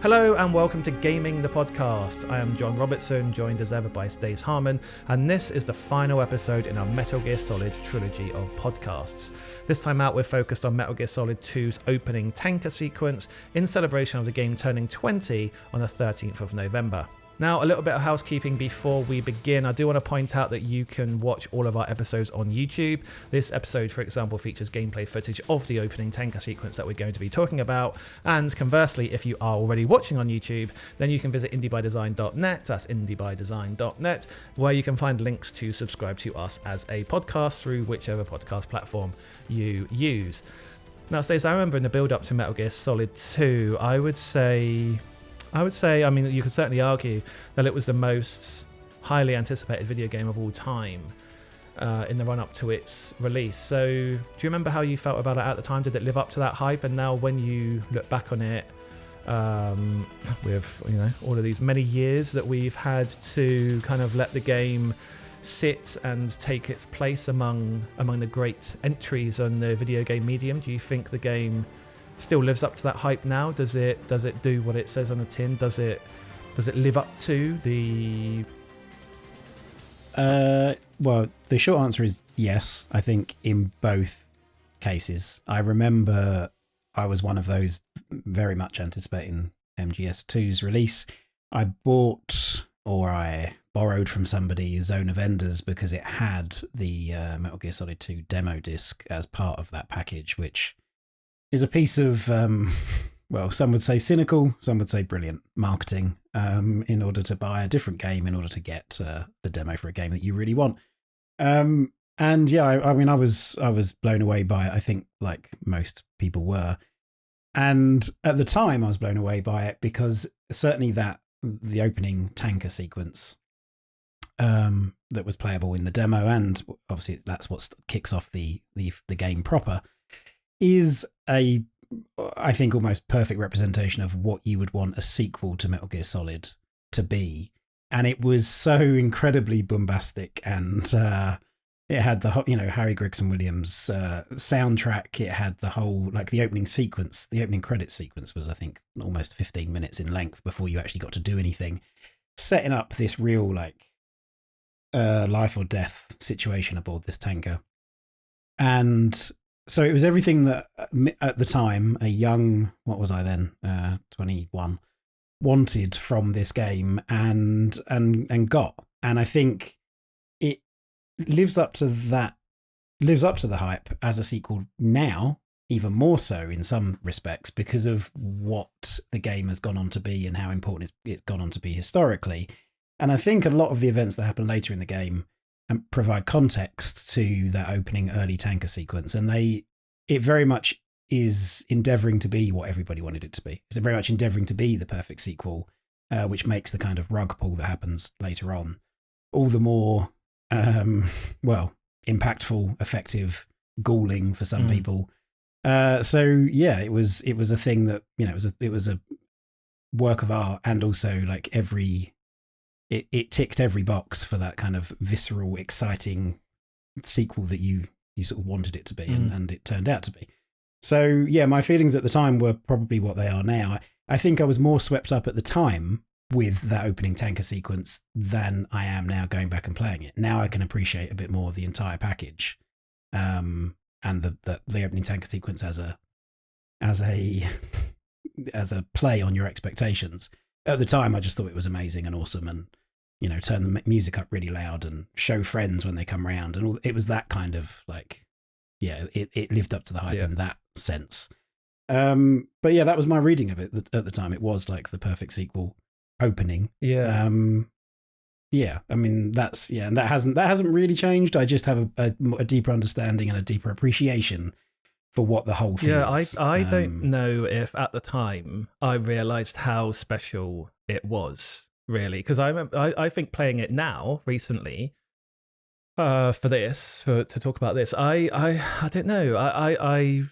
Hello and welcome to Gaming the Podcast. I am John Robertson, joined as ever by Stace Harmon, and this is the final episode in our Metal Gear Solid trilogy of podcasts. This time out, we're focused on Metal Gear Solid 2's opening tanker sequence in celebration of the game turning 20 on the 13th of November. Now, a little bit of housekeeping before we begin. I do want to point out that you can watch all of our episodes on YouTube. This episode, for example, features gameplay footage of the opening tanker sequence that we're going to be talking about. And conversely, if you are already watching on YouTube, then you can visit indiebydesign.net, that's indiebydesign.net, where you can find links to subscribe to us as a podcast through whichever podcast platform you use. Now, Stacey, I remember in the build-up to Metal Gear Solid 2, I would say, I mean, you could certainly argue that it was the most highly anticipated video game of all time in the run-up to its release. So do you remember how you felt about it at the time? Did it live up to that hype? And now when you look back on it, with all of these many years that we've had to kind of let the game sit and take its place among the great entries on the video game medium, do you think the game still lives up to that hype now? Does it do what it says on the tin? Does it live up to the... Well, the short answer is yes, I think in both cases. I remember I was one of those very much anticipating MGS 2's release. I bought, or I borrowed from somebody, Zone of Enders, because it had the Metal Gear Solid 2 demo disc as part of that package, which is a piece of, well, some would say cynical, some would say brilliant marketing, in order to buy a different game, in order to get the demo for a game that you really want. And yeah, I mean, I was blown away by it, I think, like most people were. And at the time, I was blown away by it because certainly the opening tanker sequence that was playable in the demo, and obviously that's what kicks off the game proper, is I think, almost perfect representation of what you would want a sequel to Metal Gear Solid to be. And it was so incredibly bombastic, and it had the Harry Gregson Williams soundtrack. It had the whole, like, the opening sequence, the opening credits sequence was, I think, almost 15 minutes in length before you actually got to do anything, setting up this real, like, life or death situation aboard this tanker. And so it was everything that, at the time, a young, what was I then, 21, wanted from this game and got. And I think it lives up to the hype as a sequel now, even more so in some respects, because of what the game has gone on to be and how important it's gone on to be historically. And I think a lot of the events that happen later in the game provide context to that opening early tanker sequence, and it very much is endeavouring to be what everybody wanted it to be. It's very much endeavouring to be the perfect sequel, which makes the kind of rug pull that happens later on all the more impactful, effective, galling for some people. So yeah, it was a thing that, it was a work of art, and also, like, it ticked every box for that kind of visceral, exciting sequel that you sort of wanted it to be, and it turned out to be. So yeah, my feelings at the time were probably what they are now. I think I was more swept up at the time with that opening tanker sequence than I am now going back and playing it. Now I can appreciate a bit more of the entire package, and the opening tanker sequence as a play on your expectations. At the time, I just thought it was amazing and awesome, and turn the music up really loud and show friends when they come around, and all. It was that kind of, like, yeah, it lived up to the hype in that sense. But yeah, that was my reading of it at the time. It was like the perfect sequel opening. Yeah. Yeah, I mean, and that hasn't really changed. I just have a deeper understanding and a deeper appreciation for what the whole thing is. Yeah, I don't know if at the time I realised how special it was, really, because I think playing it now recently to talk about this, I don't know, I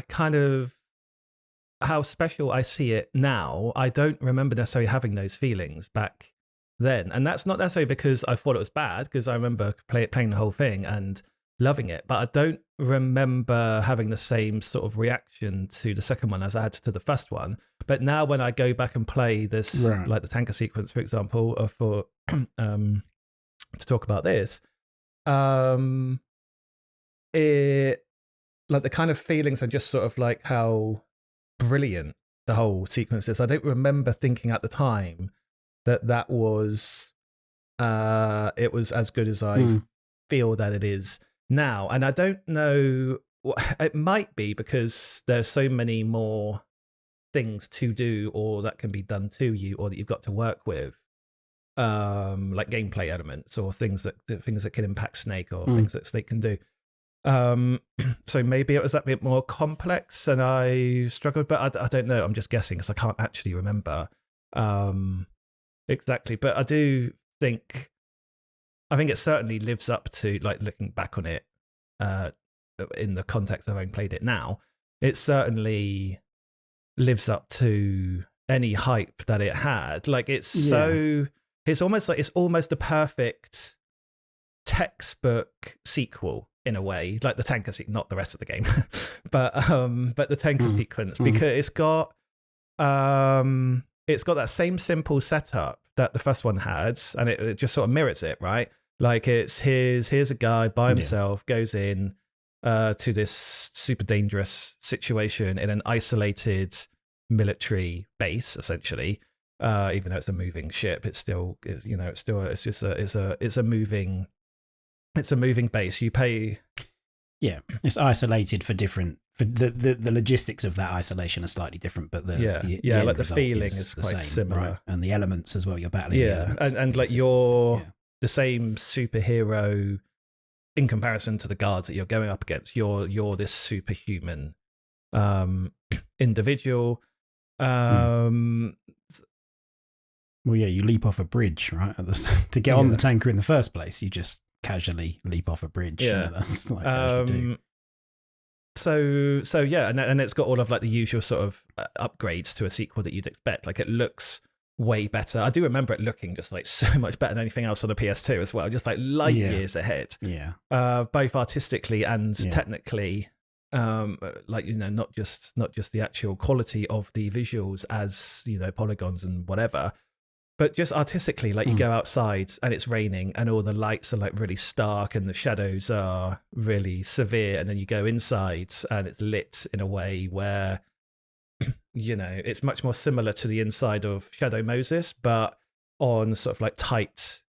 kind of, how special I see it now. I don't remember necessarily having those feelings back then, and that's not necessarily because I thought it was bad, because I remember playing the whole thing and loving it, but I don't remember having the same sort of reaction to the second one as I had to the first one. But now when I go back and play this, like the tanker sequence, for example, or for to talk about this, it like the kind of feelings are just sort of like how brilliant the whole sequence is. I don't remember thinking at the time that was it was as good as I feel that it is now. And I don't know, it might be because there's so many more things to do or that can be done to you or that you've got to work with, like gameplay elements or things that can impact Snake or things that Snake can do. So maybe it was that bit more complex and I struggled, but I don't know. I'm just guessing because I can't actually remember exactly. But I think it certainly lives up to, like, looking back on it in the context of having played it now, it certainly lives up to any hype that it had. Like, it's it's almost a perfect textbook sequel in a way, like the tanker sequence, not the rest of the game, but the tanker sequence, because it's got that same simple setup that the first one had, and it just sort of mirrors it, right? Like, here's a guy by himself, goes in to this super dangerous situation in an isolated military base, essentially. Even though it's a moving ship, it's a moving base. You pay. Yeah, it's isolated for the logistics of that isolation are slightly different, but the like the feeling is quite same, similar, right? And the elements as well. You're battling. Yeah, and like you're the same superhero in comparison to the guards that you're going up against. You're this superhuman individual. Well, yeah, you leap off a bridge, right? To get on the tanker in the first place, you just casually leap off a bridge. Yeah, that's like as you So do. yeah, and it's got all of like the usual sort of upgrades to a sequel that you'd expect. Like, it looks way better. I do remember it looking just like so much better than anything else on the PS2 as well, just like light years ahead. Yeah. Both artistically and technically. Like, not just the actual quality of the visuals as, polygons and whatever, but just artistically, like you go outside and it's raining and all the lights are like really stark and the shadows are really severe, and then you go inside and it's lit in a way where it's much more similar to the inside of Shadow Moses, but on sort of like tight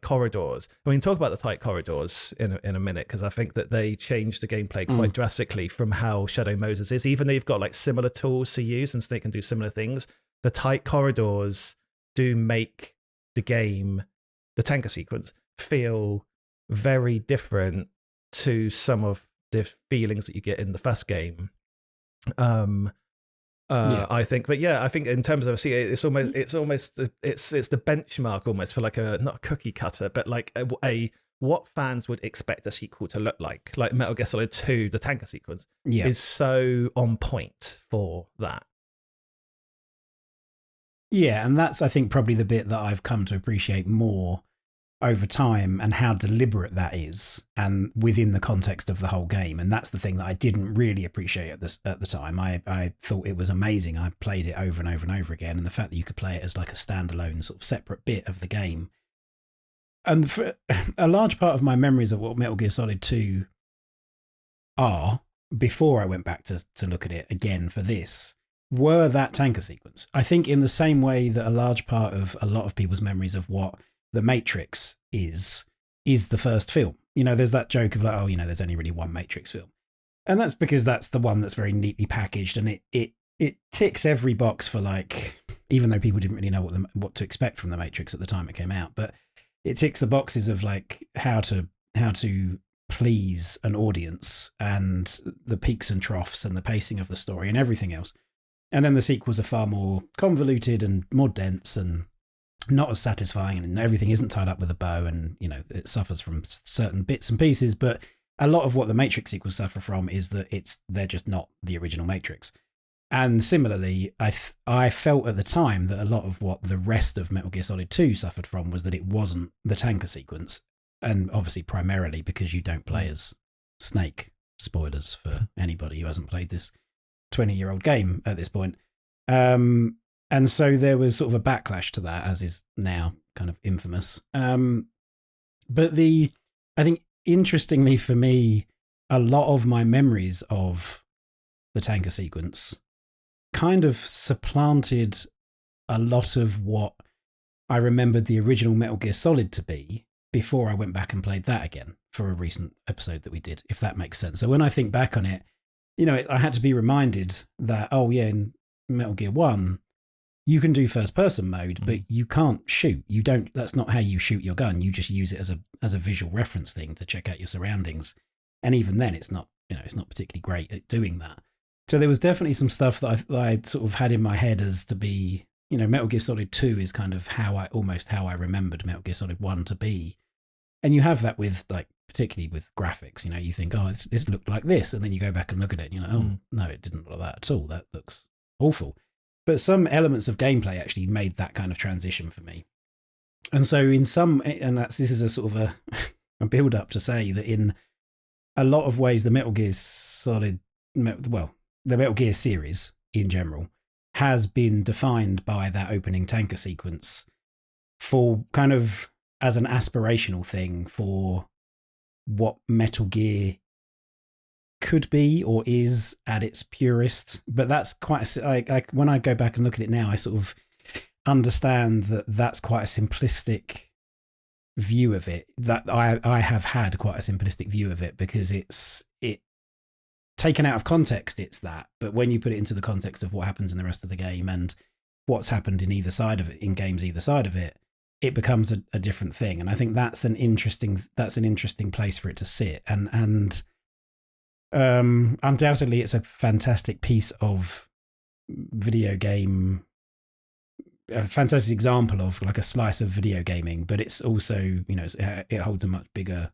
corridors. We can talk about the tight corridors in a minute, because I think that they changed the gameplay quite drastically from how Shadow Moses is. Even though you've got like similar tools to use and Snake can do similar things, the tight corridors do make the game, the tanker sequence, feel very different to some of the feelings that you get in the first game. I think, but I think in terms of it's almost the benchmark almost for like not a cookie cutter, but like a what fans would expect a sequel to look like Metal Gear Solid 2, the tanker sequence is so on point for that. Yeah, and that's, I think, probably the bit that I've come to appreciate more over time, and how deliberate that is, and within the context of the whole game. And that's the thing that I didn't really appreciate at the time. I thought it was amazing. I played it over and over and over again, and the fact that you could play it as like a standalone sort of separate bit of the game. And for a large part of my memories of what Metal Gear Solid 2 are, before I went back to look at it again for this, were that tanker sequence. I think in the same way that a large part of a lot of people's memories of what The Matrix is the first film. There's that joke of like, there's only really one Matrix film. And that's because that's the one that's very neatly packaged, and it ticks every box for, like, even though people didn't really know what to expect from The Matrix at the time it came out, but it ticks the boxes of like how to please an audience, and the peaks and troughs and the pacing of the story and everything else. And then the sequels are far more convoluted and more dense and not as satisfying, and everything isn't tied up with a bow, and it suffers from certain bits and pieces. But a lot of what the Matrix sequels suffer from is that they're just not the original Matrix. And similarly, I felt at the time that a lot of what the rest of Metal Gear Solid 2 suffered from was that it wasn't the tanker sequence, and obviously primarily because you don't play as Snake. Spoilers for anybody who hasn't played this 20-year-old game at this point. And so there was sort of a backlash to that, as is now kind of infamous. But I think interestingly for me, a lot of my memories of the tanker sequence kind of supplanted a lot of what I remembered the original Metal Gear Solid to be before I went back and played that again for a recent episode that we did, if that makes sense. So when I think back on it, I had to be reminded that, oh yeah, in Metal Gear 1, you can do first person mode, but you can't shoot. That's not how you shoot your gun. You just use it as a visual reference thing to check out your surroundings. And even then it's not particularly great at doing that. So there was definitely some stuff that I sort of had in my head as to be, Metal Gear Solid 2 is kind of how I remembered Metal Gear Solid 1 to be. And you have that with particularly with graphics, you think, oh, this looked like this. And then you go back and look at it and oh, no, it didn't look like that at all. That looks awful. But some elements of gameplay actually made that kind of transition for me. And so this is a sort of a build up to say that in a lot of ways, the Metal Gear series in general has been defined by that opening tanker sequence for kind of as an aspirational thing for what Metal Gear could be or is at its purest. But that's quite when I go back and look at it now, I sort of understand that that's quite a simplistic view of it. That I have had quite a simplistic view of it because it taken out of context, it's that. But when you put it into the context of what happens in the rest of the game and what's happened in either side of it, in games either side of it, it becomes a different thing. And I think that's an interesting place for it to sit. And undoubtedly it's a fantastic piece of video game, a fantastic example of a slice of video gaming, but it's also, it holds a much bigger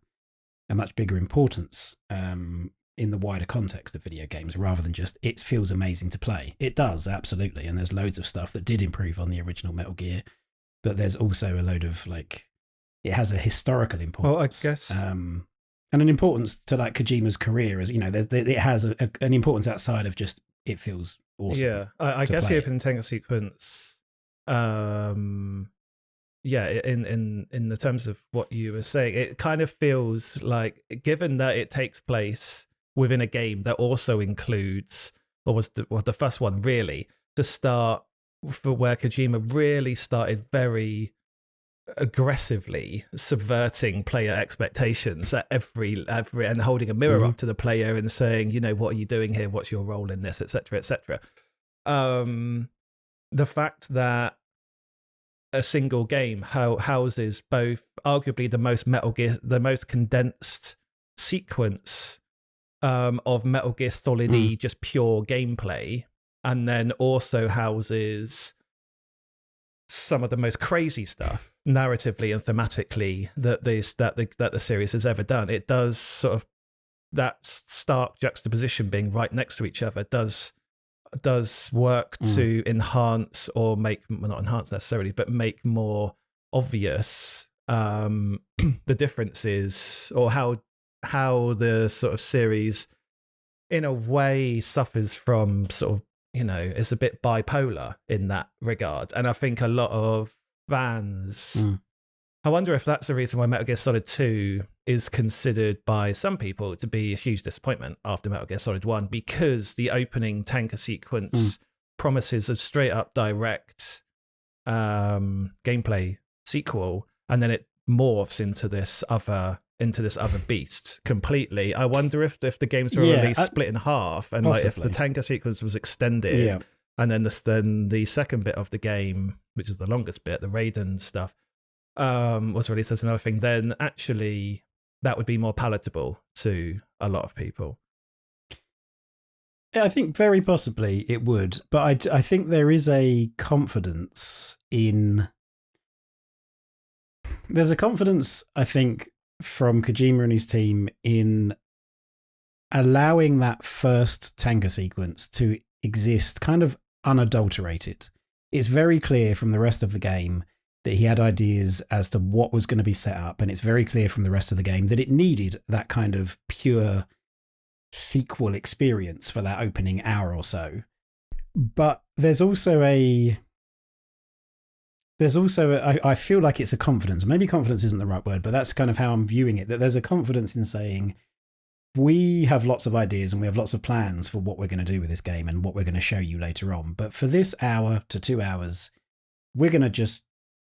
importance in the wider context of video games rather than just it feels amazing to play. It does, absolutely. And there's loads of stuff that did improve on the original Metal Gear, but there's also a load of it has a historical importance. Well, I guess. And an importance to Kojima's career, as it has an importance outside of just it feels awesome. Yeah, I guess the opening tanker sequence. Yeah, in the terms of what you were saying, it kind of feels like, given that it takes place within a game that also includes, or was the first one really to start for where Kojima really started very aggressively subverting player expectations at every and holding a mirror up to the player and saying, what are you doing here? What's your role in this, etc., etc. The fact that a single game houses both arguably the most Metal Gear, the most condensed sequence of Metal Gear Solid-y just pure gameplay, and then also houses some of the most crazy stuff narratively and thematically that the series has ever done. It does sort of that stark juxtaposition being right next to each other does work to enhance or make, well, not enhance necessarily, but make more obvious the differences, or how the sort of series in a way suffers from sort of, it's a bit bipolar in that regard. And I think a lot of fans, I wonder if that's the reason why Metal Gear Solid 2 is considered by some people to be a huge disappointment after Metal Gear Solid 1, because the opening tanker sequence promises a straight up direct gameplay sequel, and then it morphs into this other beast completely. I wonder if the games were released split in half, and if the tanker sequence was extended, and then the second bit of the game, which is the longest bit, the Raiden stuff, was released as another thing, then actually that would be more palatable to a lot of people. Yeah, I think very possibly it would, but I think there is a confidence in... There's a confidence, I think, from Kojima and his team in allowing that first tanker sequence to exist kind of unadulterated. It's very clear from the rest of the game that he had ideas as to what was going to be set up, and it's very clear from the rest of the game that it needed that kind of pure sequel experience for that opening hour or so. But there's also I feel like it's a confidence. Maybe confidence isn't the right word, but that's kind of how I'm viewing it. That there's a confidence in saying we have lots of ideas and we have lots of plans for what we're going to do with this game and what we're going to show you later on. But for this hour to 2 hours, we're going to just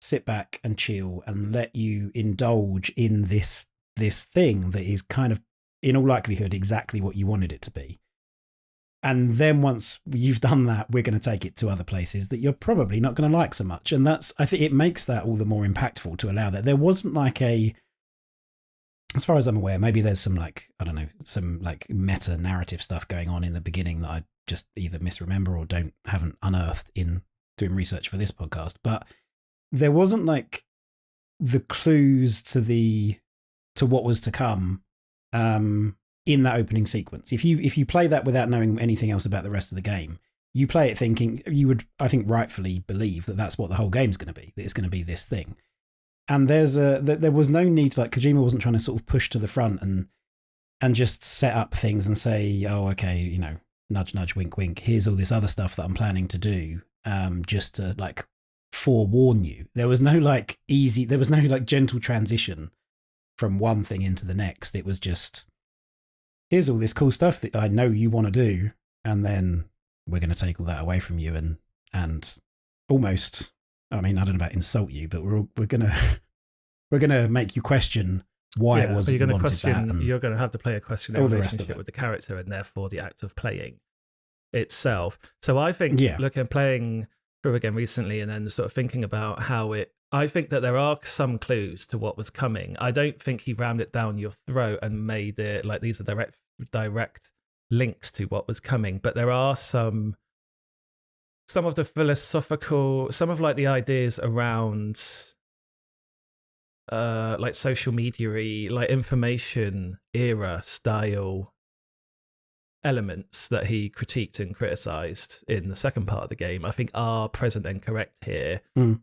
sit back and chill and let you indulge in this thing that is kind of, in all likelihood, exactly what you wanted it to be. And then once you've done that, we're going to take it to other places that you're probably not going to like so much. And I think it makes that all the more impactful to allow that. There wasn't like as far as I'm aware, maybe there's some some meta narrative stuff going on in the beginning that I just either misremember or haven't unearthed in doing research for this podcast. But there wasn't like the clues to what was to come in that opening sequence. If you play that without knowing anything else about the rest of the game, you play it thinking, you would, I think, rightfully believe that that's what the whole game's going to be, that it's going to be this thing. And there was no need to, like, Kojima wasn't trying to sort of push to the front and just set up things and say, oh, okay, nudge, nudge, wink, wink, here's all this other stuff that I'm planning to do, just to like forewarn you. There was no gentle transition from one thing into the next. It was just, here's all this cool stuff that I know you want to do, and then we're going to take all that away from you and almost, I mean, I don't know about insult you, but we're gonna make you question why it was you wanted that. You're going to have to play a question in relationship with the character, and therefore the act of playing itself. So I think, playing through again recently, and then sort of thinking about I think that there are some clues to what was coming. I don't think he rammed it down your throat and made it like these are direct links to what was coming, but there are some of the philosophical, some of like the ideas around like social media-y, like information era style elements that he critiqued and criticized in the second part of the game, I think are present and correct here in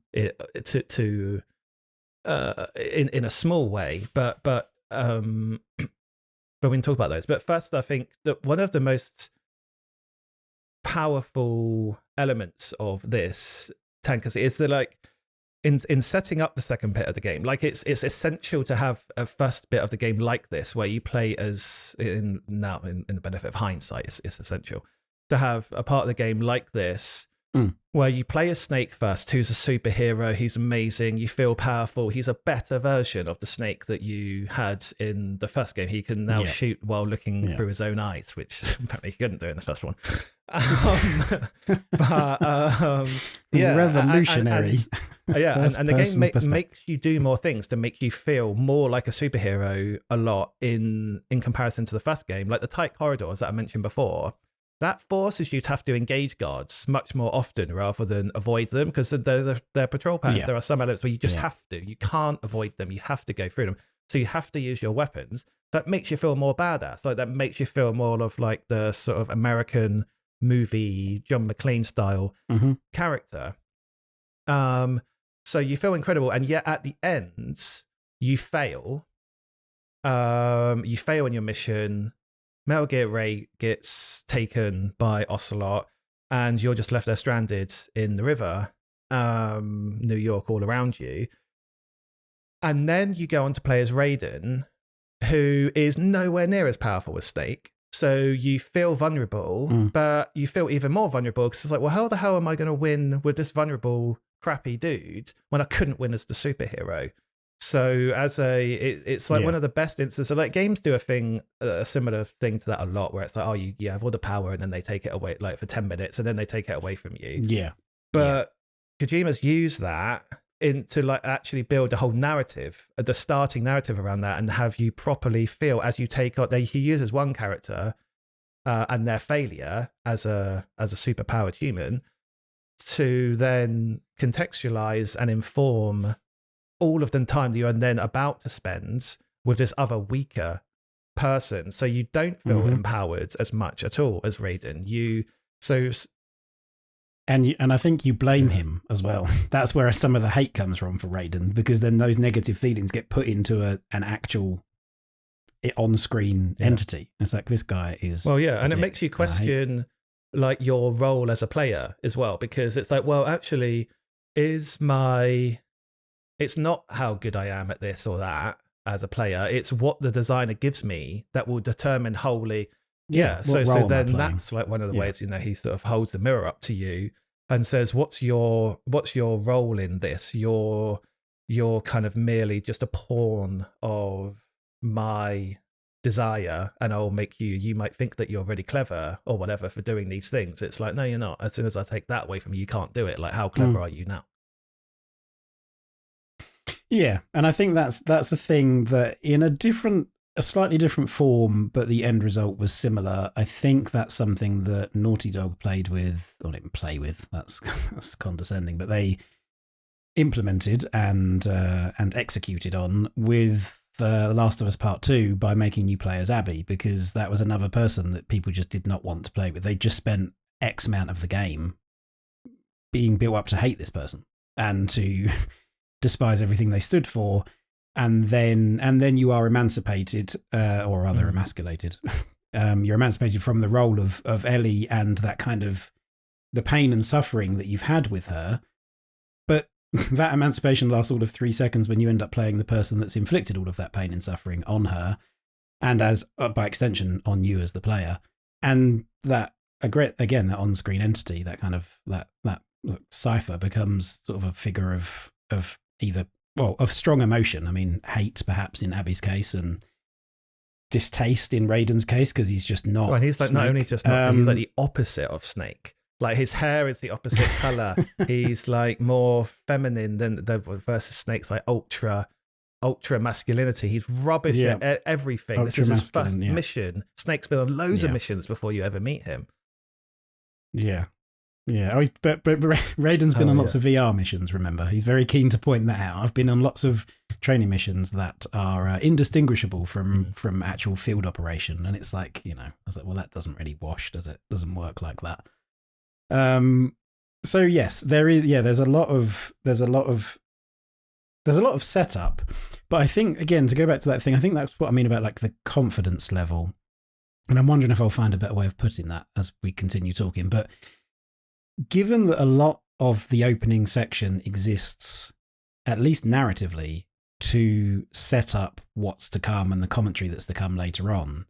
a small way, but we can talk about those. But first, I think that one of the most powerful elements of this Tanker is that, like, in setting up the second bit of the game, like it's essential to have a first bit of the game like this, where you play as in the benefit of hindsight, it's essential to have a part of the game like this. Where you play as Snake first, who's a superhero, he's amazing, you feel powerful, he's a better version of the Snake that you had in the first game. He can now shoot while looking through his own eyes, which apparently he couldn't do in the first one. Revolutionary. And the game makes you do more things to make you feel more like a superhero a lot in comparison to the first game. Like the tight corridors that I mentioned before, that forces you to have to engage guards much more often rather than avoid them, because they're patrol patterns. There are some elements where you just have to. You can't avoid them. You have to go through them. So you have to use your weapons. That makes you feel more badass. Like that makes you feel more of like the sort of American movie John McClane style character. So you feel incredible, and yet at the end you fail. You fail in your mission. Metal Gear Ray gets taken by Ocelot, and you're just left there stranded in the river, New York all around you. And then you go on to play as Raiden, who is nowhere near as powerful as Snake. So you feel vulnerable, but you feel even more vulnerable because it's like, well, how the hell am I going to win with this vulnerable, crappy dude when I couldn't win as the superhero? So it's like one of the best instances. So like games do a similar thing to that a lot, where it's like, oh, you have all the power and then they take it away like for 10 minutes and then they take it away from you. Yeah. But Kojima's used that to like actually build a whole narrative, the starting narrative around that, and have you properly feel as you take on. He uses one character and their failure as a superpowered human to then contextualize and inform all of the time that you are then about to spend with this other weaker person. So you don't feel empowered as much at all as Raiden. And I think you blame him as well. That's where some of the hate comes from for Raiden, because then those negative feelings get put into an actual on-screen entity. It's like, this guy is... Well, yeah, and it makes you question like your role as a player as well, because it's like, well, actually, it's not how good I am at this or that as a player. It's what the designer gives me that will determine wholly. Yeah. So then that's like one of the ways, he sort of holds the mirror up to you and says, what's your role in this? You're kind of merely just a pawn of my desire, and I'll make you might think that you're really clever or whatever for doing these things. It's like, no, you're not. As soon as I take that away from you, you can't do it. Like, how clever are you now? Yeah, and I think that's the thing, that in a slightly different form, but the end result was similar. I think that's something that Naughty Dog played with, or didn't play with. That's condescending, but they implemented and executed on with The Last of Us Part 2 by making you play as Abby, because that was another person that people just did not want to play with. They just spent X amount of the game being built up to hate this person and to despise everything they stood for, and then you are emancipated, or rather emasculated. You're emancipated from the role of Ellie and that kind of the pain and suffering that you've had with her. But that emancipation lasts all of 3 seconds when you end up playing the person that's inflicted all of that pain and suffering on her, and as by extension on you as the player. And that again, that on-screen entity, that kind of that cipher becomes sort of a figure of either, well, of strong emotion. I mean, hate perhaps in Abby's case, and distaste in Raiden's case, because he's just not. Well, and he's like Snake. Not only just not, he's like the opposite of Snake. Like his hair is the opposite color. He's like more feminine than versus Snake's like ultra masculinity. He's rubbish at everything. Ultra, this is his first mission. Snake's been on loads of missions before you ever meet him. Yeah. Yeah, but Raiden's been on lots of VR missions, remember? He's very keen to point that out. I've been on lots of training missions that are indistinguishable from actual field operation. And it's like, I was like, well, that doesn't really wash, does it? Doesn't work like that. So yes, there's a lot of setup. But I think, again, to go back to that thing, I think that's what I mean about like the confidence level. And I'm wondering if I'll find a better way of putting that as we continue talking. But given that a lot of the opening section exists, at least narratively, to set up what's to come and the commentary that's to come later on,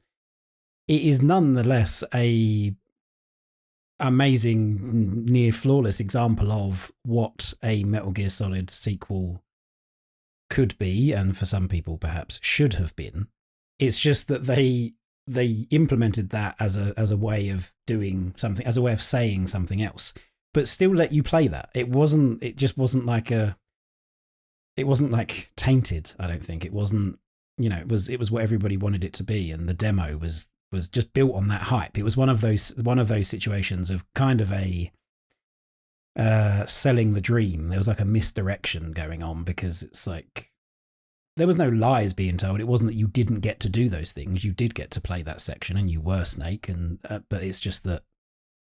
it is nonetheless a amazing, near flawless example of what a Metal Gear Solid sequel could be, and for some people perhaps should have been. It's just that they implemented that as a way of doing something, as a way of saying something else, but still let you play that. It just wasn't like tainted. I don't think it wasn't, it was what everybody wanted it to be. And the demo was just built on that hype. It was one of those situations of kind of a selling the dream. There was like a misdirection going on, because it's like, there was no lies being told. It wasn't that you didn't get to do those things. You did get to play that section, and you were Snake. And but it's just that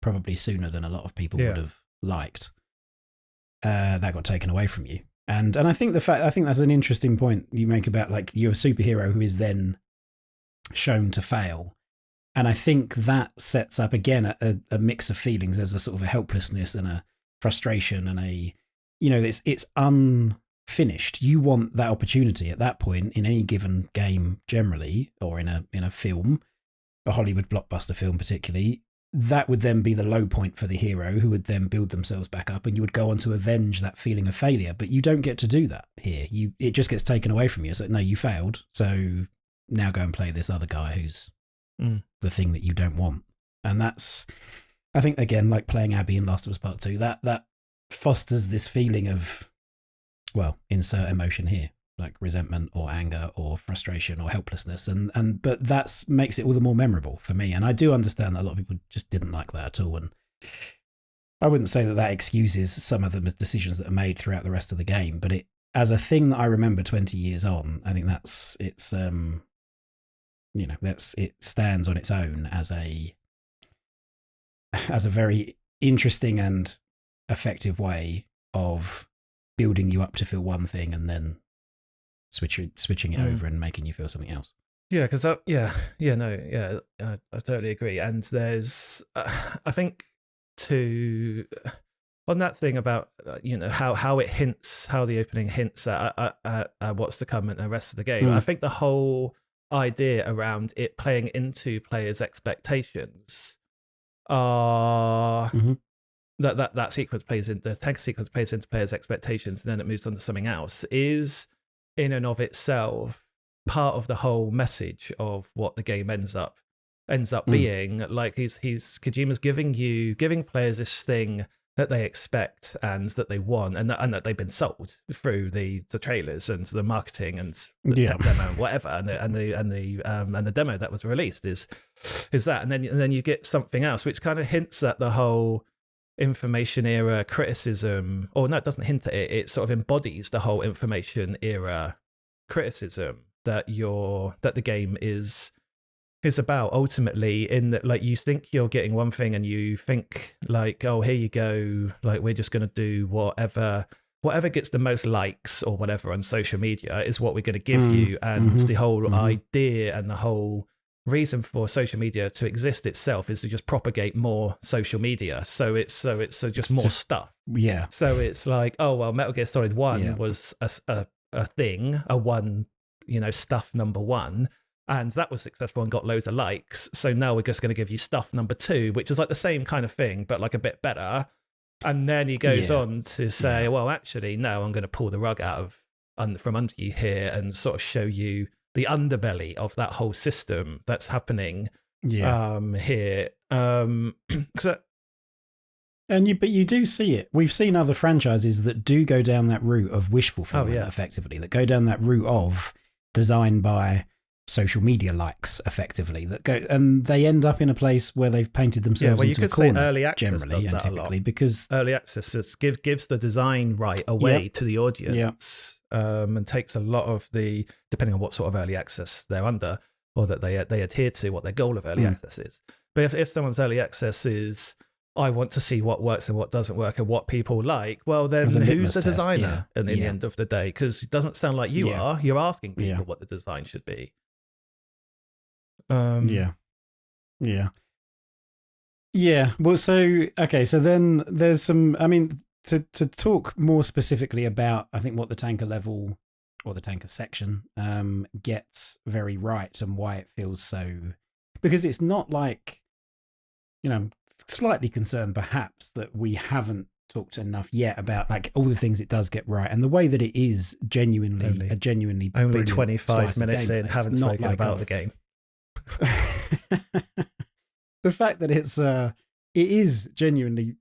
probably sooner than a lot of people would have liked, that got taken away from you. And I think that's an interesting point you make about like you're a superhero who is then shown to fail. And I think that sets up again a mix of feelings. There's a sort of a helplessness and a frustration and it's unfinished. You want that opportunity at that point in any given game generally, or in a film, a Hollywood blockbuster film particularly. That would then be the low point for the hero, who would then build themselves back up, and you would go on to avenge that feeling of failure. But you don't get to do that here. It just gets taken away from you. It's like, no, you failed, so now go and play this other guy who's the thing that you don't want. And that's, I think, again, like playing Abby in Last of Us Part 2, that fosters this feeling of, well, insert emotion here, like resentment or anger or frustration or helplessness. But that makes it all the more memorable for me. And I do understand that a lot of people just didn't like that at all. And I wouldn't say that excuses some of the decisions that are made throughout the rest of the game, but as a thing that I remember 20 years on, I think it stands on its own as a very interesting and effective way of building you up to feel one thing and then switching it over and making you feel something else. Yeah, because I totally agree. And there's, I think, to on that thing about how it hints, how the opening hints at what's to come in the rest of the game. I think the whole idea around it playing into players' expectations are that sequence plays in the tank sequence plays into players' expectations, and then it moves on to something else, is in and of itself part of the whole message of what the game ends up being. Like he's Kojima's giving players this thing that they expect and that they want, and that they've been sold through the trailers and the marketing and the demo and whatever, and the demo that was released is that, and then you get something else which kind of hints at the whole information era criticism, or no, it doesn't hint at it. It sort of embodies the whole information era criticism that the game is about ultimately, in that, like, you think you're getting one thing and you think like, oh, here you go, like we're just going to do whatever gets the most likes or whatever on social media is what we're going to give you. And the whole idea and the whole reason for social media to exist itself is to just propagate more social media. So it's just more stuff. Yeah. So it's like, oh well, Metal Gear Solid 1 was a thing, a one, stuff number 1, and that was successful and got loads of likes. So now we're just going to give you stuff number 2, which is like the same kind of thing, but like a bit better. And then he goes on to say, well, actually, no, I'm going to pull the rug out from under you here and sort of show you the underbelly of that whole system that's happening here. But you do see it. We've seen other franchises that do go down that route of wish fulfillment, effectively, that go down that route of design by social media likes, effectively, and they end up in a place where they've painted themselves into a corner. Early access generally and typically, because early access gives the design right away to the audience, and takes a lot of the, depending on what sort of early access they're under or that they adhere to, what their goal of early access is. But if someone's early access is, I want to see what works and what doesn't work and what people like, well, then who's the designer in the end of the day? Because it doesn't sound like you are. You're asking people what the design should be. Yeah. Well, so then there's some. I mean, to talk more specifically about, I think, what the tanker level or the tanker section gets very right and why it feels so, because it's not like, slightly concerned perhaps that we haven't talked enough yet about like all the things it does get right, and the way that it is genuinely only 25 minutes in, haven't spoken like about the game. The fact that it is genuinely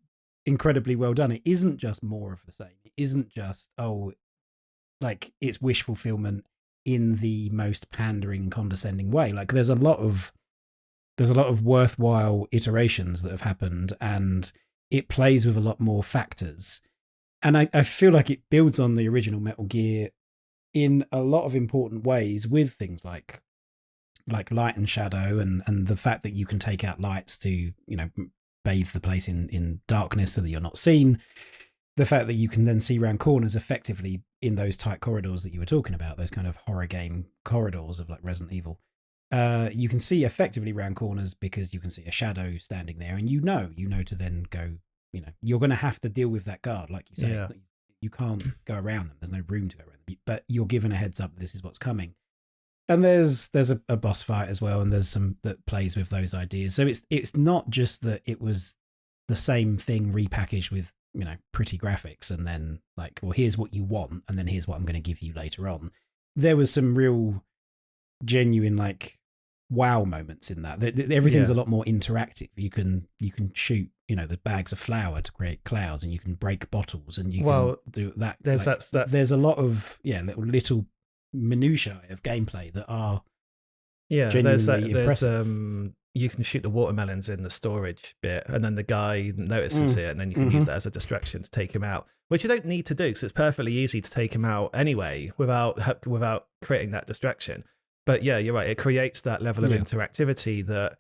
incredibly well done. It isn't just more of the same. It isn't just like it's wish fulfillment in the most pandering, condescending way. Like there's a lot of worthwhile iterations that have happened, and it plays with a lot more factors. And I feel like it builds on the original Metal Gear in a lot of important ways, with things like light and shadow, and the fact that you can take out lights to, bathe the place in darkness so that you're not seen. The fact that you can then see around corners effectively in those tight corridors that you were talking about, those kind of horror game corridors of like Resident Evil. You can see effectively around corners because you can see a shadow standing there, and you know to then go, you're going to have to deal with that guard, like you say. Yeah. You can't go around them. There's no room to go around them, but you're given a heads up that this is what's coming. And there's a boss fight as well, and there's some that plays with those ideas. So it's not just that it was the same thing repackaged with, pretty graphics, and then like, well, here's what you want, and then here's what I'm going to give you later on. There was some real genuine like wow moments in that. Everything's a lot more interactive. You can shoot, the bags of flour to create clouds, and you can break bottles, and you can do that. There's there's a lot of little minutiae of gameplay that are genuinely impressive. You can shoot the watermelons in the storage bit, and then the guy notices it, and then you can use that as a distraction to take him out, which you don't need to do because it's perfectly easy to take him out anyway without creating that distraction. But yeah, you're right, it creates that level of interactivity that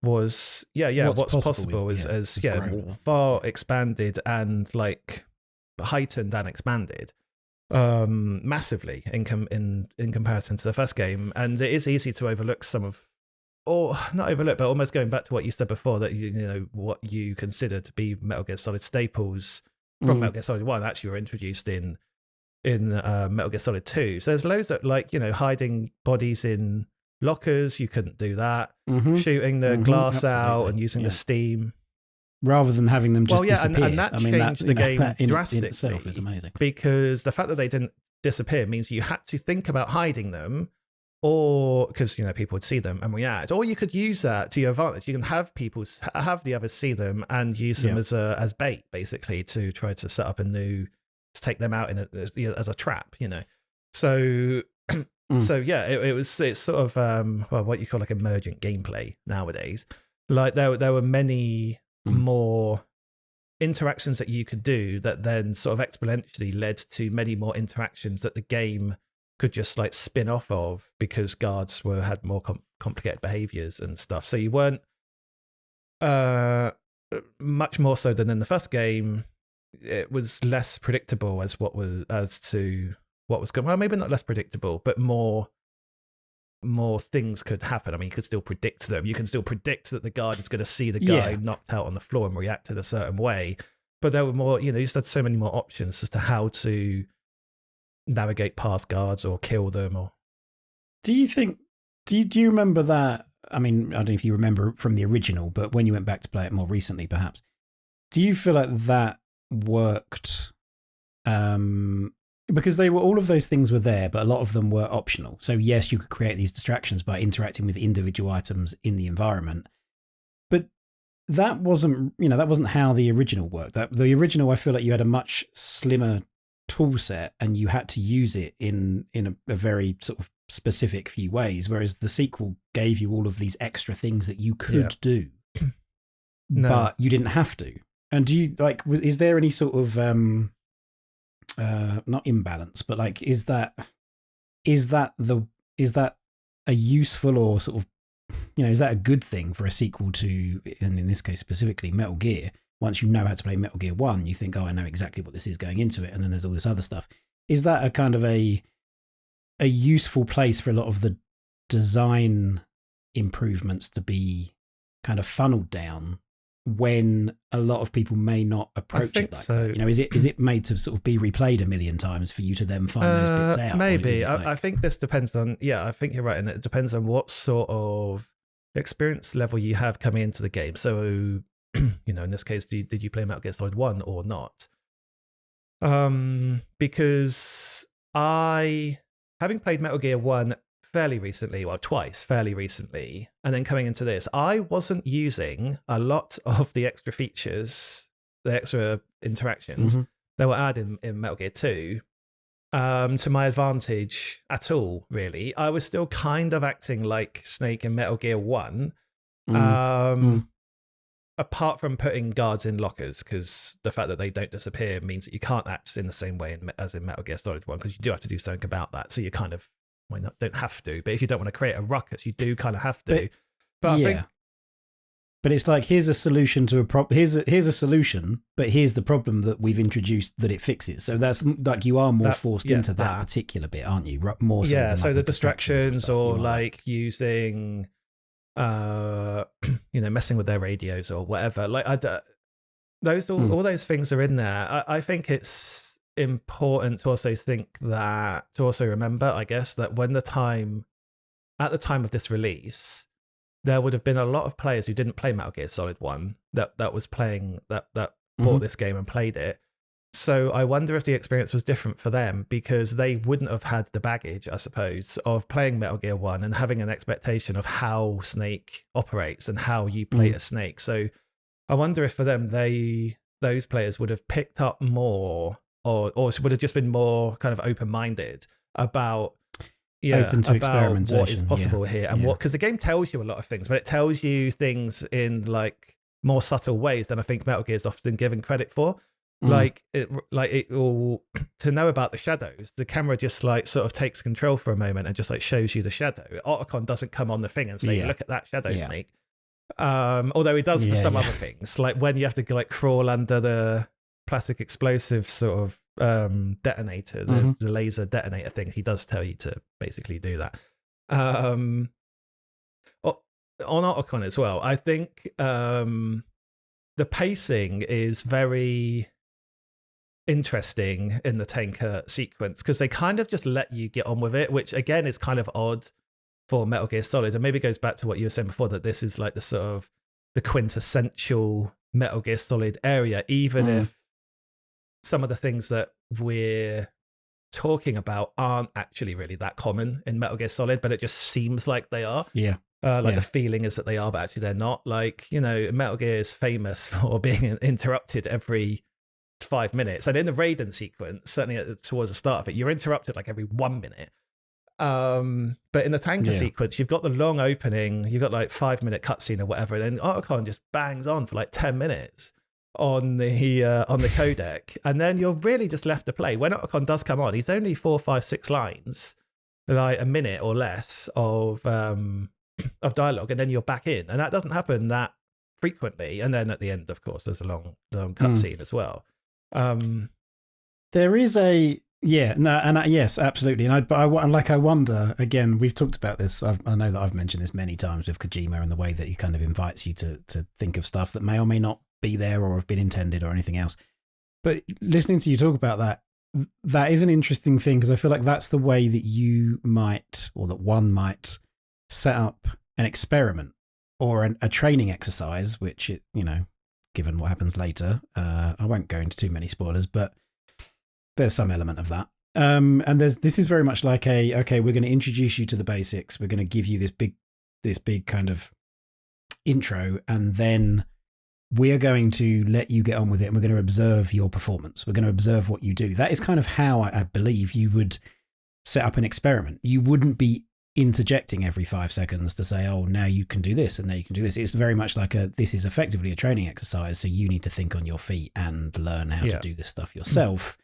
was what's possible is far expanded and like heightened and expanded. massively in comparison to the first game, and it is easy to overlook some of, or not overlook, but almost going back to what you said before, that you know what you consider to be Metal Gear Solid staples from Metal Gear Solid 1 actually were introduced in Metal Gear Solid 2. So there's loads of, like, you know, hiding bodies in lockers, you couldn't do that. Shooting the glass out and using the steam. Rather than having them just disappear. And that changed the game drastically. In itself is amazing. Because the fact that they didn't disappear means you had to think about hiding them, or because, you know, people would see them and react, or you could use that to your advantage. You can have the others see them and use them as bait, basically, to try to set up to take them out as a trap, you know. So it's sort of what you call like emergent gameplay nowadays. Like there were many more interactions that you could do that then sort of exponentially led to many more interactions that the game could just like spin off of, because guards had more complicated behaviors and stuff. So you weren't much more so than in the first game. It was less predictable as to what was going. Well, maybe not less predictable, but more things could happen. I mean, you could still predict them. You can still predict that the guard is going to see the guy knocked out on the floor and react in a certain way. But there were more, you know, you just had so many more options as to how to navigate past guards or kill them. Or do you remember that? I mean, I don't know if you remember from the original, but when you went back to play it more recently, perhaps, do you feel like that worked? Because all of those things were there, but a lot of them were optional. So yes, you could create these distractions by interacting with individual items in the environment, but that wasn't how the original worked. The original, I feel like you had a much slimmer tool set and you had to use it in a very sort of specific few ways, whereas the sequel gave you all of these extra things that you could do, but you didn't have to. And do you is there any sort of not imbalance, but like, is that a useful or sort of, you know, is that a good thing for a sequel to, and in this case specifically Metal Gear? Once you know how to play Metal Gear 1, you think, oh, I know exactly what this is going into it, and then there's all this other stuff. Is that a kind of a useful place for a lot of the design improvements to be kind of funneled down, when a lot of people may not approach it like that? You know, is it made to sort of be replayed a million times for you to then find those bits out? Maybe. I think this depends on, I think you're right, and it depends on what sort of experience level you have coming into the game. So, you know, in this case, did you play Metal Gear Solid 1 or not? Because having played Metal Gear 1 twice fairly recently, and then coming into this, I wasn't using a lot of the extra features, the extra interactions that were added in Metal Gear 2 to my advantage at all, really. I was still kind of acting like Snake in Metal Gear 1, apart from putting guards in lockers, because the fact that they don't disappear means that you can't act in the same way as in Metal Gear Solid 1, because you do have to do something about that. So you kind of don't have to, but if you don't want to create a ruckus, you do kind of have to. But it's like, here's a solution to a problem. Here's a solution, but here's the problem that we've introduced that it fixes. So that's like, you are more forced into that particular bit, aren't you? More so than so the distractions or like using, messing with their radios or whatever. Like all those things are in there. I think it's important to also remember, I guess, that at the time of this release, there would have been a lot of players who didn't play Metal Gear Solid 1 that was playing that bought this game and played it. So I wonder if the experience was different for them, because they wouldn't have had the baggage, I suppose, of playing Metal Gear 1 and having an expectation of how Snake operates and how you play as Snake. So I wonder if for them, those players would have picked up more, or would have just been more kind of open-minded about open to experimentation, what is possible here, and because the game tells you a lot of things, but it tells you things in like more subtle ways than I think Metal Gear is often given credit for. Like it will, to know about the shadows, the camera just like sort of takes control for a moment and just like shows you the shadow. Otacon doesn't come on the thing and say, look at that shadow, Snake. Although he does for some other things, like when you have to like crawl under the plastic explosive sort of detonator, the laser detonator thing. He does tell you to basically do that. On Otacon as well, I think the pacing is very interesting in the tanker sequence because they kind of just let you get on with it, which again is kind of odd for Metal Gear Solid, and maybe goes back to what you were saying before, that this is like the sort of the quintessential Metal Gear Solid area, even if some of the things that we're talking about aren't actually really that common in Metal Gear Solid, but it just seems like they are. The feeling is that they are, but actually they're not. Like, you know, Metal Gear is famous for being interrupted every 5 minutes, and in the Raiden sequence, certainly towards the start of it, you're interrupted like every 1 minute. But in the tanker sequence, you've got the long opening, you've got like 5 minute cutscene or whatever, and then Otacon just bangs on for like 10 minutes on the codec, and then you're really just left to play. When Otacon does come on, he's only 4, 5, 6 lines, like a minute or less of dialogue, and then you're back in, and that doesn't happen that frequently. And then at the end, of course, there's a long cutscene as well. There is a yes, absolutely. And I wonder again. We've talked about this. I know that I've mentioned this many times with Kojima and the way that he kind of invites you to think of stuff that may or may not be there or have been intended or anything else. But listening to you talk about that is an interesting thing, because I feel like that's the way that you might, or that one might, set up an experiment or a training exercise, which given what happens later, I won't go into too many spoilers, but there's some element of that. And this is very much like we're going to introduce you to the basics. We're going to give you this big kind of intro, and then we're going to let you get on with it, and we're going to observe your performance. We're going to observe what you do. That is kind of how I believe you would set up an experiment. You wouldn't be interjecting every 5 seconds to say, oh, now you can do this and now you can do this. It's very much like this is effectively a training exercise, so you need to think on your feet and learn how to do this stuff yourself.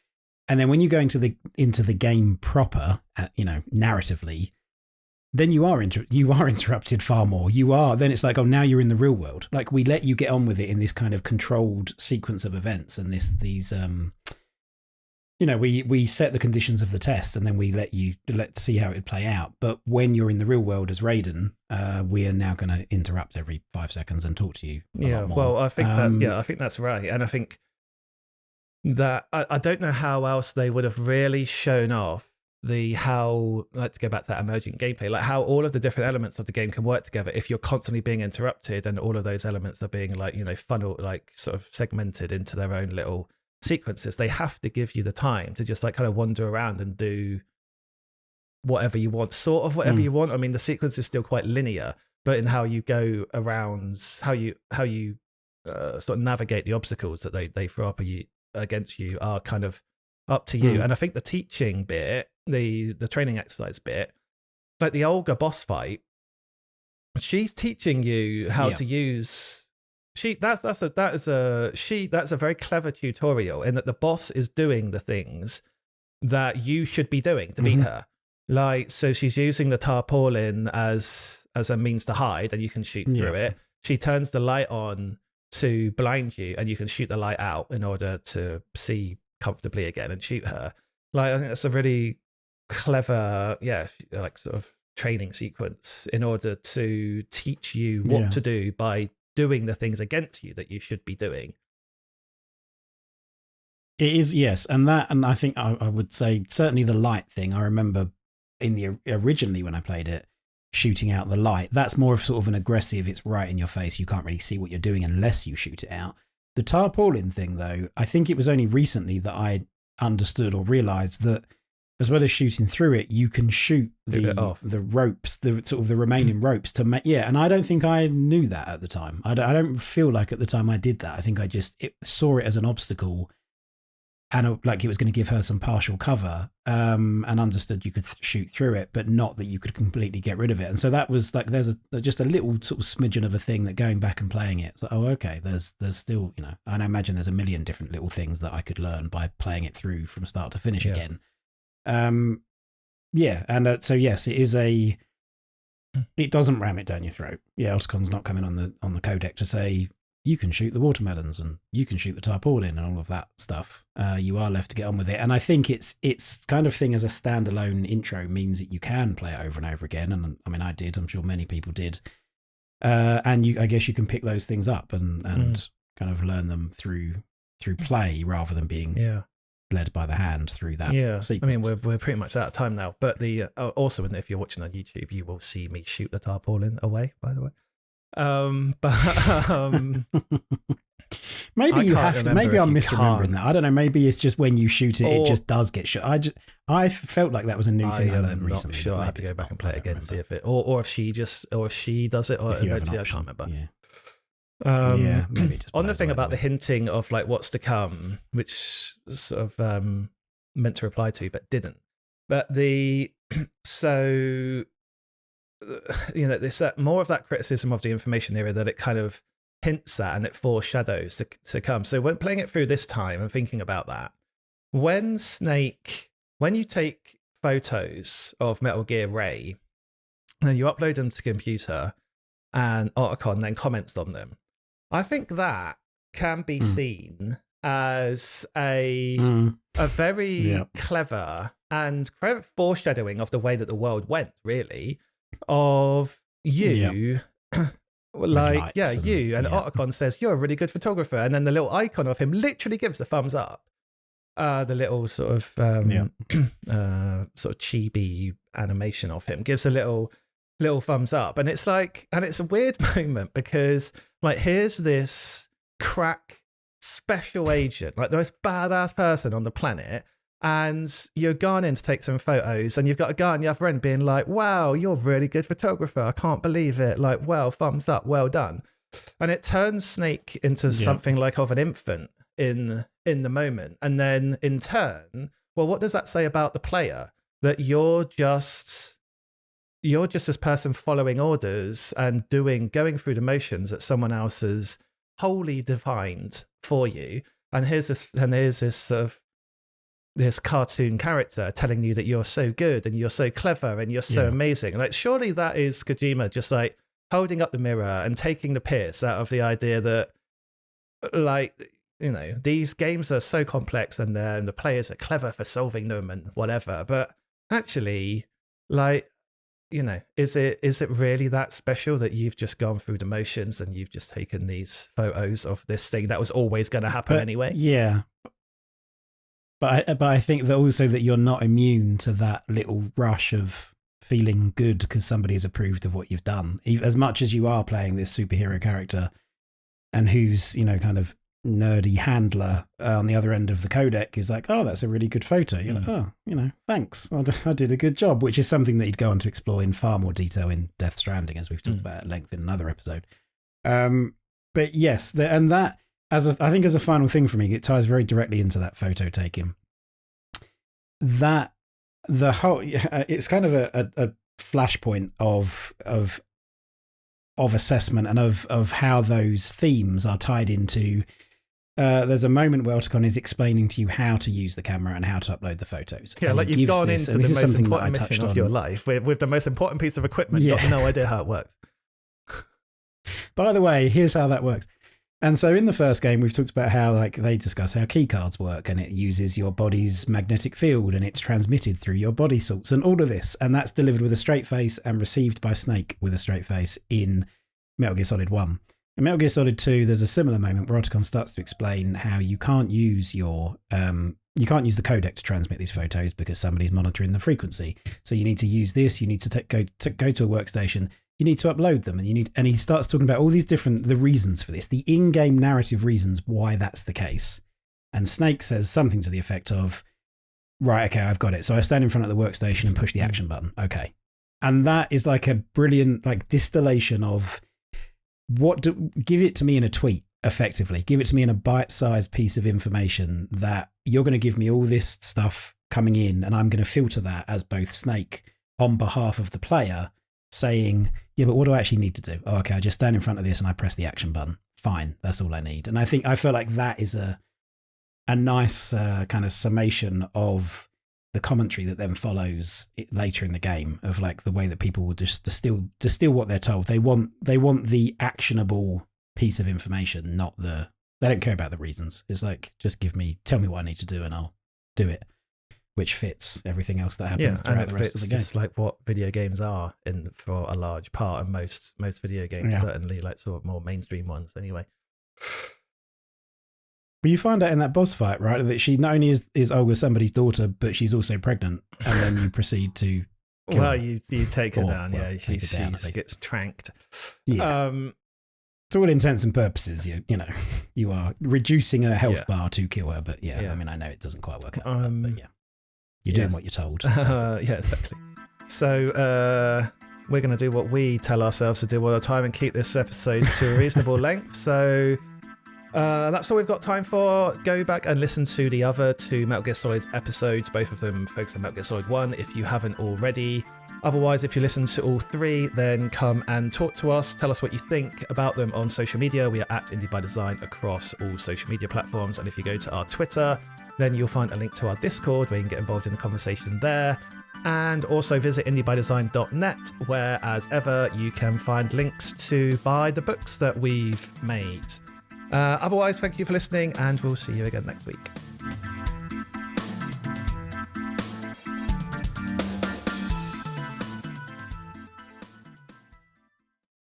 And then when you go into the game proper, narratively, then you are interrupted far more. Then it's like, oh, now you're in the real world. Like, we let you get on with it in this kind of controlled sequence of events, and we set the conditions of the test, and then we let's see how it would play out. But when you're in the real world as Raiden, we are now going to interrupt every 5 seconds and talk to you a lot more. Well, I think I think that's right, and I think that I don't know how else they would have really shown off to go back to that emergent gameplay, like how all of the different elements of the game can work together if you're constantly being interrupted, and all of those elements are being funneled, like sort of segmented into their own little sequences. They have to give you the time to just like kind of wander around and do whatever you want, sort of whatever you want. I mean, the sequence is still quite linear, but in how you go around, how you sort of navigate the obstacles that they throw up against you are kind of up to you. And I think the teaching bit, the training exercise bit, like the Olga boss fight, she's teaching you how to use. That's a very clever tutorial in that the boss is doing the things that you should be doing to beat her. Like, so she's using the tarpaulin as a means to hide, and you can shoot through it. She turns the light on to blind you, and you can shoot the light out in order to see comfortably again and shoot her. Like, I think that's a really clever, like sort of training sequence in order to teach you what to do by doing the things against you that you should be doing. It is, yes. And I think I would say certainly the light thing. I remember originally when I played it, shooting out the light, that's more of sort of an aggressive, it's right in your face, you can't really see what you're doing unless you shoot it out. The tarpaulin thing, though, I think it was only recently that I understood or realized that as well as shooting through it, you can shoot the ropes, the sort of the remaining ropes to make. Yeah, and I don't think I knew that at the time. I don't feel like at the time I did that. I think I just saw it as an obstacle, and like it was going to give her some partial cover, and understood you could shoot through it, but not that you could completely get rid of it. And so that was like, there's just a little sort of smidgen of a thing that going back and playing it, it's like, oh, okay, there's still, and I imagine there's a million different little things that I could learn by playing it through from start to finish again. And so yes, it doesn't ram it down your throat. Otacon's not coming on the codec to say you can shoot the watermelons and you can shoot the tarpaulin and all of that stuff. You are left to get on with it. And I think it's kind of thing as a standalone intro means that you can play it over and over again. And I mean, I did. I'm sure many people did. And I guess you can pick those things up and kind of learn them through play rather than being led by the hand through that sequence. I mean, we're pretty much out of time now. But also, if you're watching on YouTube, you will see me shoot the tarpaulin away, by the way. Maybe you have to. Maybe I'm misremembering that. I don't know. Maybe it's just when you shoot it, it just does get shot. I felt like that was a new thing I learned recently. Sure, I have to go back and play it again, see if it, or if she does it, or eventually I can't remember. Maybe just on the thing about the hinting of like what's to come, which sort of meant to reply to but didn't. But there's more of that criticism of the information era that it kind of hints at and it foreshadows to come. So when playing it through this time and thinking about that, when you take photos of Metal Gear Ray and you upload them to computer and Otacon then comments on them, I think that can be seen as a very clever and foreshadowing of the way that the world went, really, of you. Otacon says you're a really good photographer, and then the little icon of him literally gives the thumbs up. The little sort of sort of chibi animation of him gives a little thumbs up, and it's a weird moment because like here's this crack special agent, like the most badass person on the planet, and you're gone in to take some photos and you've got a guy on the other end being like, wow, you're a really good photographer, I can't believe it, like, well, thumbs up, well done. And it turns Snake into something like of an infant in the moment. And then in turn, well, what does that say about the player? That you're just this person following orders and going through the motions that someone else has wholly defined for you. And here's this sort of this cartoon character telling you that you're so good and you're so clever and you're so amazing. Like, surely that is Kojima just like holding up the mirror and taking the piss out of the idea that, like, you know, these games are so complex and the players are clever for solving them and whatever. But actually, like, you know, is it really that special that you've just gone through the motions and you've just taken these photos of this thing that was always going to happen anyway? Yeah. But I think that also that you're not immune to that little rush of feeling good because somebody has approved of what you've done. As much as you are playing this superhero character and who's, you know, kind of nerdy handler on the other end of the codec is like, oh, that's a really good photo. You're like, oh, you know, thanks. I did a good job, which is something that you'd go on to explore in far more detail in Death Stranding, as we've talked about at length in another episode. But yes, I think as a final thing for me, it ties very directly into that photo taking. That the whole, it's kind of a flashpoint of assessment and of how those themes are tied into. There's a moment where Otacon is explaining to you how to use the camera and how to upload the photos. Yeah, and like you've gone into the most important mission of your life with the most important piece of equipment. You've got no idea how it works. By the way, here's how that works. And so in the first game, we've talked about how, like, they discuss how keycards work, and it uses your body's magnetic field and it's transmitted through your body salts and all of this. And that's delivered with a straight face and received by Snake with a straight face in Metal Gear Solid 1. In Metal Gear Solid 2, there's a similar moment where Otacon starts to explain how you can't use the codec to transmit these photos because somebody's monitoring the frequency. So you need to use this. You need to go to a workstation. You need to upload them, and he starts talking about all these the reasons for this, the in-game narrative reasons why that's the case. And Snake says something to the effect of, right, okay, I've got it. So I stand in front of the workstation and push the action button. Okay. And that is like a brilliant, like, distillation of give it to me in a tweet, effectively. Give it to me in a bite-sized piece of information that you're going to give me all this stuff coming in, and I'm going to filter that as both Snake on behalf of the player saying, yeah, but what do I actually need to do? Oh, okay, I just stand in front of this and I press the action button. Fine, that's all I need. And I feel like that is a nice kind of summation of the commentary that then follows it later in the game, of like the way that people will just distill what they're told. They want the actionable piece of information, they don't care about the reasons. It's like, just tell me what I need to do and I'll do it, which fits everything else that happens throughout the rest of the game. Just like what video games are for a large part, and most video games, certainly like sort of more mainstream ones anyway. But you find out in that boss fight, right, that she not only is Olga somebody's daughter, but she's also pregnant, and then you proceed to kill her. You take her down, she gets tranked. Yeah. To all intents and purposes, you are reducing her health bar to kill her, but I mean, I know it doesn't quite work out, but you're doing what you're told. Yeah, exactly. So we're going to do what we tell ourselves to do all the time and keep this episode to a reasonable length. So that's all we've got time for. Go back and listen to the other 2 Metal Gear Solid episodes, both of them focused on Metal Gear Solid 1 if you haven't already. Otherwise, if you listen to all 3, then come and talk to us. Tell us what you think about them on social media. We are at Indie by Design across all social media platforms. And if you go to our Twitter, then you'll find a link to our Discord where you can get involved in the conversation there. And also visit indiebydesign.net, where, as ever, you can find links to buy the books that we've made. Otherwise, thank you for listening, and we'll see you again next week.